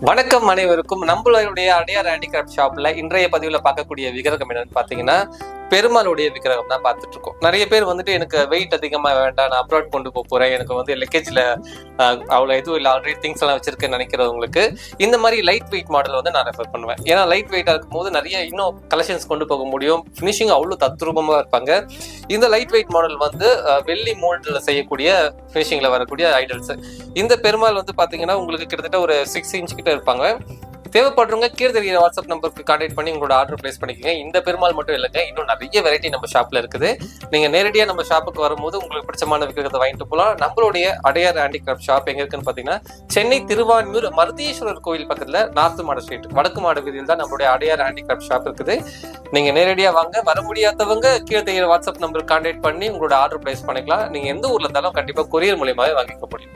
வணக்கம் அனைவருக்கும். நம்மளுடைய அடையார் ஹேண்டிகிராஃப்ட் ஷாப்ல இன்றைய பதிவுல பார்க்கக்கூடிய விக்கிரகம் என்னன்னு பாத்தீங்கன்னா பெருமாளுடைய விக்கிரகம் தான் பார்த்துட்டு இருக்கோம். நிறைய பேர் வந்துட்டு எனக்கு வெயிட் அதிகமா வேண்டாம், நான் அப்ராட் கொண்டு போறேன், எனக்கு வந்து லக்கேஜ்ல அவ்வளவு எதுவும் இல்லை, ஆல்ரெடி திங்ஸ் எல்லாம் வச்சிருக்கேன்னு நினைக்கிறவங்களுக்கு இந்த மாதிரி லைட் வெயிட் மாடல் வந்து நான் ரெஃபர் பண்ணுவேன். ஏன்னா லைட் வெயிட்டா இருக்கும் போது நிறைய இன்னும் கலெக்ஷன்ஸ் கொண்டு போக முடியும். ஃபினிஷிங் அவ்வளவு தத்ரூபமா இருப்பாங்க. இந்த லைட் வெயிட் மாடல் வந்து வெள்ளி மோல்டுல செய்யக்கூடிய ஃபினிஷிங்ல வரக்கூடிய ஐடல்ஸ். இந்த பெருமாள் வந்து பாத்தீங்கன்னா உங்களுக்கு கிட்டத்தட்ட ஒரு 6 இன்ச் கிட்ட இருப்பாங்க. தேவைப்படுறவங்க கீழே தெரிகிற வாட்ஸ்அப் நம்பருக்கு கான்டாக்ட் பண்ணி உங்களோட ஆர்டர் பிளேஸ் பண்ணிக்கோங்க. இந்த பெருமாள் மட்டும் இல்லைங்க, இன்னும் நிறைய வெரைட்டி நம்ம ஷாப்ல இருக்குது. நீங்க நேரடியாக நம்ம ஷாப்புக்கு வரும்போது உங்களுக்கு பிடிச்சமான விக்கிரகத்தை வாங்கிட்டு போகலாம். நம்மளுடைய அடையார் ஹேண்டிகிராஃப்ட் ஷாப் எங்க இருக்குன்னு பாத்தீங்கன்னா சென்னை திருவான்மியூர் மருதீஸ்வரர் கோவில் பக்கத்துல நார்த் மாட ஸ்ட்ரீட் வடக்கு மாட வீதியில் தான் நம்மளுடைய அடையார் ஹேண்டிகிராஃப்ட் ஷாப் இருக்குது. நீங்க நேரடியா வாங்க. வர முடியாதவங்க கீழே தெரிகிற வாட்ஸ்அப் நம்பருக்கு கான்டாக்ட் பண்ணி உங்களோட ஆர்டர் பிளேஸ் பண்ணிக்கலாம். நீங்க எந்த ஊர்ல இருந்தாலும் கண்டிப்பா கொரியர் மூலியமாவே வாங்கிக்க முடியும்.